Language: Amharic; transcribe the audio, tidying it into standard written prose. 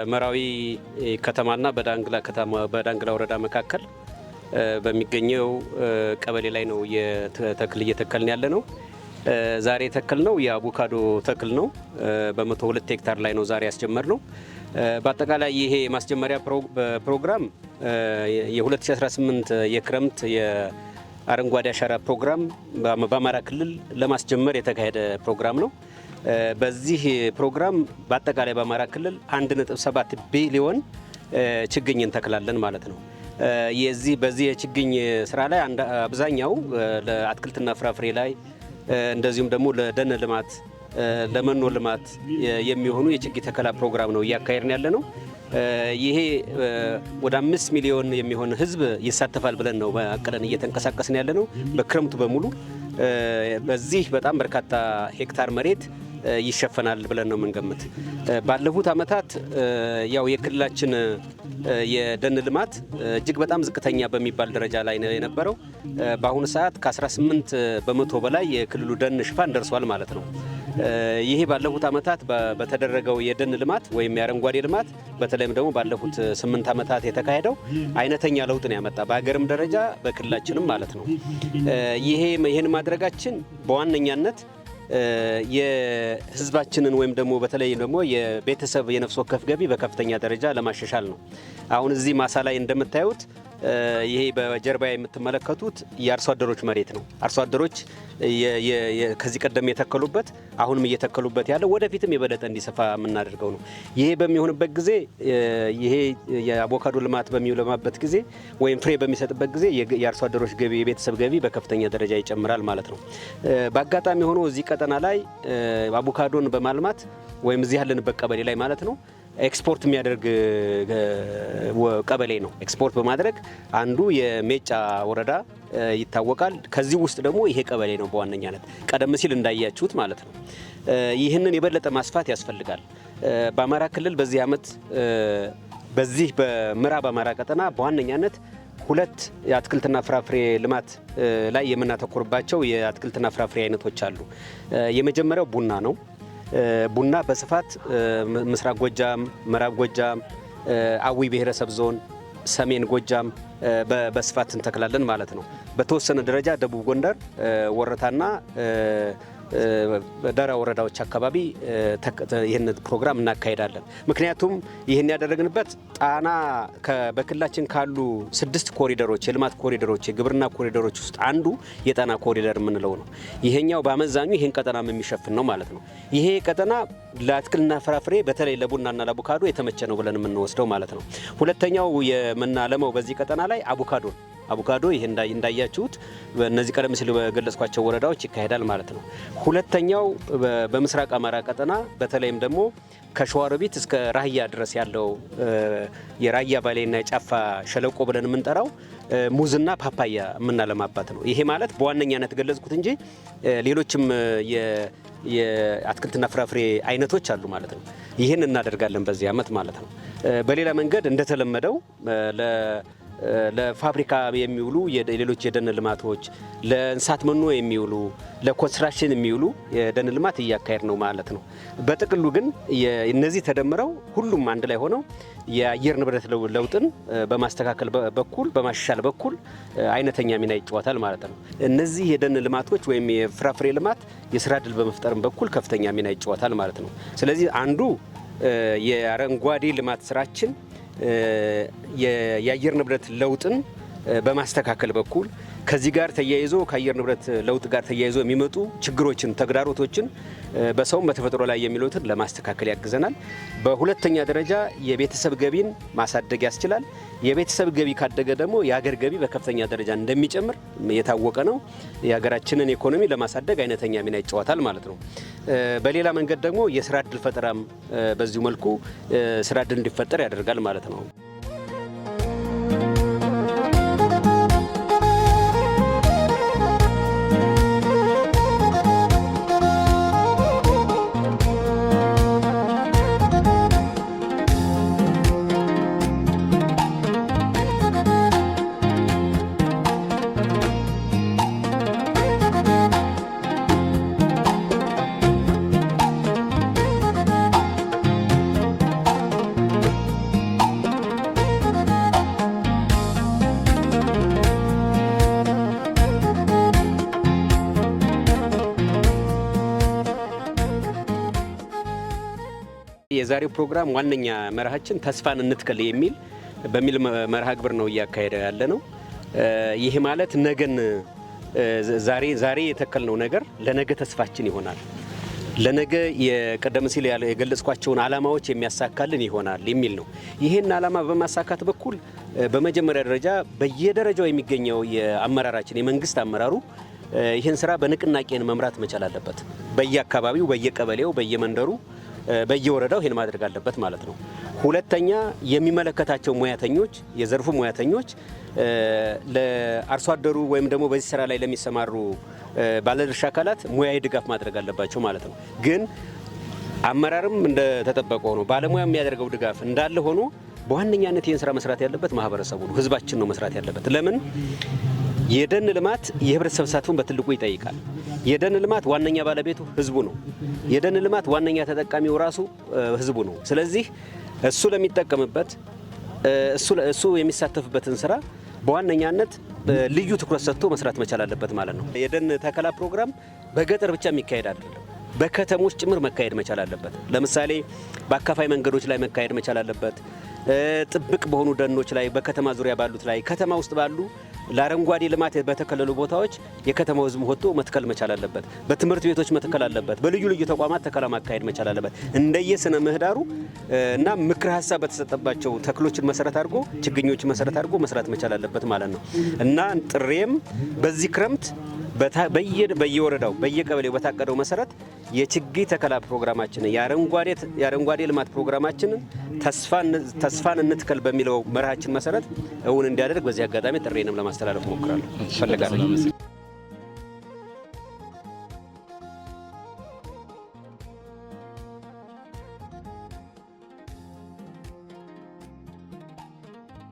በመራዊ ከተማና በዳንግላ ወረዳ መካከል በሚገኘው ቀበሌ ላይ ነው የተክል እየተከልን ያለ ነው። ዛሬ ተክል ነው የአቮካዶ ተክል ነው። በ102 ሄክታር ላይ ነው ዛሬ ያስጀመር ነው። በአጠቃላይ ይሄ ማስጀመሪያ ፕሮግራም የ2018 የክረምት የአረንጓዴ አሻራ ፕሮግራም በአማራ ክልል ለማስጀመር የተካሄደ ፕሮግራም ነው። በዚህ ፕሮግራም በአጠቃላይ በአማራ ክልል 1.7 ቢሊዮን ችግኝ እንተክላለን ማለት ነው። በዚህ የችግኝ ስራ ላይ አብዛኛው ለአትክልትና ፍራፍሬ ላይ እንደዚሁም ደግሞ ለደን ልማት ለመኖ ልማት የሚሆኑ የችግኝ ተከላ ፕሮግራም ነው እያካሄድን ያለ ነው። ይሄ ወደ 5 ሚሊዮን የሚሆን ህዝብ ይሳተፋል ብለን ነው አቅደን እየተንቀሳቀስን ያለ ነው። በክረምቱ በሙሉ በዚህ በጣም በርካታ ሄክታር መሬት ይሸፈናል ብለን ነው የምንገምት። ባለፉት ዓመታት ያው የክልላችን የደን ልማት እጅግ በጣም ዝቅተኛ በሚባል ደረጃ ላይ ነው የነበረው። በአሁኑ ሰዓት ከ18 በመቶ በላይ የክልሉ ደን ሽፋን ደርሷል ማለት ነው። ይሄ ባለፉት ዓመታት በተደረገው የደን ልማት ወይም የአረንጓዴ ልማት በተለይም ደግሞ ባለፉት 8 ዓመታት የተካሄደው አይነተኛ ለውጥ ነው ያመጣ በሀገርም ደረጃ በክልላችንም ማለት ነው። ይሄን ማድረጋችን በዋነኛነት የህዝባችንን ወይም ደግሞ በተለይ ደግሞ የቤተሰብ የነፍስ ወከፍ ገቢ በከፍተኛ ደረጃ ለማሻሻል ነው። አሁን እዚህ ማሳ ላይ እንደምታዩት ይሄ በጀርባ የምትመለከቱት የአርሶ አደሮች መሬት ነው። አርሶ አደሮች ከዚህ ቀደም የተከሉበት አሁንም እየተከሉበት ያለው ወደፊትም የበለጠ እንዲሰፋ የምናደርገው ነው። ይሄ በሚሆንበት ጊዜ ይሄ የአቮካዶ ልማት በሚለማበት ጊዜ ወይም ፍሬ በሚሰጥበት ጊዜ የአርሶ አደሮች ገቢ የቤተሰብ ገቢ በከፍተኛ ደረጃ ይጨምራል ማለት ነው። በአጋጣሚ ሆኖ እዚህ ቀጠና ላይ አቮካዶን በማልማት ወይም እዚህ ያለንበት ቀበሌ ላይ ማለት ነው ኤክስፖርት የሚያደርግ ቀበሌ ነው። ኤክስፖርት በማድረግ አንዱ የሜጫ ወረዳ ይታወቃል። ከዚህ ውስጥ ደግሞ ይሄ ቀበሌ ነው በዋነኛነት ቀደም ሲል እንዳያችሁት ማለት ነው። ይህንን የበለጠ ማስፋት ያስፈልጋል። በአማራ ክልል በዚህ ዓመት በዚህ በምዕራብ አማራ ቀጠና በዋነኛነት 2 የአትክልትና ፍራፍሬ ልማት ላይ የምናተኩርባቸው የአትክልትና ፍራፍሬ አይነቶች አሉ። የመጀመሪያው ቡና ነው። ቡና በስፋት ምስራቅ ጎጃም፣ ምዕራብ ጎጃም፣ አዊ ብሔረሰብ ዞን፣ ሰሜን ጎጃም በስፋት እንተክላለን ማለት ነው። በተወሰነ ደረጃ ደቡብ ጎንደር ወረታና ዳራ ወረዳዎች አካባቢ ይህን ፕሮግራም እናካሄዳለን። ምክንያቱም ይህን ያደረግንበት ጣና በክልላችን ካሉ 6 ኮሪደሮች የልማት ኮሪደሮች የግብርና ኮሪደሮች ውስጥ አንዱ የጣና ኮሪደር የምንለው ነው። ይሄኛው በአመዛኙ ይህን ቀጠና የሚሸፍን ነው ማለት ነው። ይሄ ቀጠና ለአትክልትና ፍራፍሬ በተለይ ለቡናና ለአቮካዶ የተመቸ ነው ብለን የምንወስደው ማለት ነው። ሁለተኛው የምናለመው በዚህ ቀጠና ላይ አቮካዶ ይሄ እንዳያችሁት በእነዚህ ቀደም ሲል በገለጽኳቸው ወረዳዎች ይካሄዳል ማለት ነው። ሁለተኛው በምስራቅ አማራ ቀጠና በተለይም ደግሞ ከሸዋሮቢት እስከ ራያ ድረስ ያለው የራያ ባሌና የጫፋ ሸለቆ ብለን የምንጠራው ሙዝና ፓፓያ የምናለማባት ነው። ይሄ ማለት በዋነኛነት ገለጽኩት እንጂ ሌሎችም የአትክልትና ፍራፍሬ አይነቶች አሉ ማለት ነው። ይህን እናደርጋለን በዚህ ዓመት ማለት ነው። በሌላ መንገድ እንደተለመደው ለፋብሪካ የሚውሉ ሌሎች የደን ልማቶች ለእንስሳት መኖ የሚውሉ ለኮንስትራክሽን የሚውሉ የደን ልማት እያካሄድ ነው ማለት ነው። በጥቅሉ ግን እነዚህ ተደምረው ሁሉም አንድ ላይ ሆነው የአየር ንብረት ለውጥን በማስተካከል በኩል በማሻሻል በኩል አይነተኛ ሚና ይጫወታል ማለት ነው። እነዚህ የደን ልማቶች ወይም የፍራፍሬ ልማት የስራ ዕድል በመፍጠርም በኩል ከፍተኛ ሚና ይጫወታል ማለት ነው። ስለዚህ አንዱ የአረንጓዴ ልማት ስራችን የአየር ንብረት ለውጥን በማስተካከል በኩል ከዚህ ጋር ተያይዞ ከአየር ንብረት ለውጥ ጋር ተያይዞ የሚመጡ ችግሮችን ተግዳሮቶችን በሰውም በተፈጥሮ ላይ የሚሉትን ለማስተካከል ያግዘናል። በሁለተኛ ደረጃ የቤተሰብ ገቢን ማሳደግ ያስችላል። የቤተሰብ ገቢ ካደገ ደግሞ የሀገር ገቢ በከፍተኛ ደረጃ እንደሚጨምር የታወቀ ነው። የሀገራችንን ኢኮኖሚ ለማሳደግ አይነተኛ ሚና ይጫወታል ማለት ነው። በሌላ መንገድ ደግሞ የስራ ዕድል ፈጠራም በዚሁ መልኩ ስራ ዕድል እንዲፈጠር ያደርጋል ማለት ነው። የዛሬው ፕሮግራም ዋነኛ መርሃችን ተስፋን እንትከል በሚል መርሃ ግብር ነው እያካሄደ ያለ ነው። ይሄ ማለት ነገን ዛሬ የተከልነው ነገር ለነገ ተስፋችን ይሆናል። ለነገ የቀደም ሲል የገለጽኳቸውን ዓላማዎች የሚያሳካልን ይሆናል የሚል ነው። ይሄን ዓላማ በማሳካት በኩል በመጀመሪያ ደረጃ በየደረጃው የሚገኘው የአመራራችን የመንግስት አመራሩ ይህን ስራ በንቅናቄን መምራት መቻል አለበት። በየአካባቢው፣ በየቀበሌው፣ በየመንደሩ፣ በየወረዳው ይሄን ማድረግ አለበት ማለት ነው። ሁለተኛ የሚመለከታቸው ሙያተኞች፣ የዘርፉ ሙያተኞች ለአርሶ አደሩ ወይም ደግሞ በዚህ ስራ ላይ ለሚሰማሩ ባለድርሻ አካላት ሙያዊ ድጋፍ ማድረግ አለባቸው ማለት ነው። ግን አመራርም እንደተጠበቀው ነው፣ ባለሙያ የሚያደርገው ድጋፍ እንዳለ ሆኖ በዋነኛነት ይህን ስራ መስራት ያለበት ማህበረሰቡ ነው፣ ህዝባችን ነው መስራት ያለበት። ለምን? የደን ልማት የህብረተሰብ ተሳትፎን በትልቁ ይጠይቃል። የደን ልማት ዋነኛ ባለቤቱ ህዝቡ ነው። የደን ልማት ዋነኛ ተጠቃሚው ራሱ ህዝቡ ነው። ስለዚህ እሱ ለሚጠቀምበት እሱ የሚሳተፍበትን ስራ በዋነኛነት ልዩ ትኩረት ሰጥቶ መስራት መቻል አለበት ማለት ነው። የደን ተከላ ፕሮግራም በገጠር ብቻ የሚካሄድ አይደለም፣ በከተሞች ጭምር መካሄድ መቻል አለበት። ለምሳሌ በአካፋይ መንገዶች ላይ መካሄድ መቻል አለበት። ጥብቅ በሆኑ ደኖች ላይ፣ በከተማ ዙሪያ ባሉት ላይ፣ ከተማ ውስጥ ባሉ ለአረንጓዴ ልማት በተከለሉ ቦታዎች የከተማው ህዝብ ወጥቶ መትከል መቻል አለበት። በትምህርት ቤቶች መትከል አለበት። በልዩ ልዩ ተቋማት ተከላ ማካሄድ መቻል አለበት። እንደየስነ ምህዳሩ እና ምክር ሀሳብ በተሰጠባቸው ተክሎችን መሰረት አድርጎ ችግኞችን መሰረት አድርጎ መስራት መቻል አለበት ማለት ነው እና ጥሬም በዚህ ክረምት በየወረዳው በየቀበሌው በታቀደው መሰረት የችግኝ ተከላ ፕሮግራማችንን የአረንጓዴ ልማት ፕሮግራማችንን ተስፋን እንትከል በሚለው መርሃችን መሰረት እውን እንዲያደርግ በዚህ አጋጣሚ ጥሬንም ለማስተላለፍ ሞክራለሁ።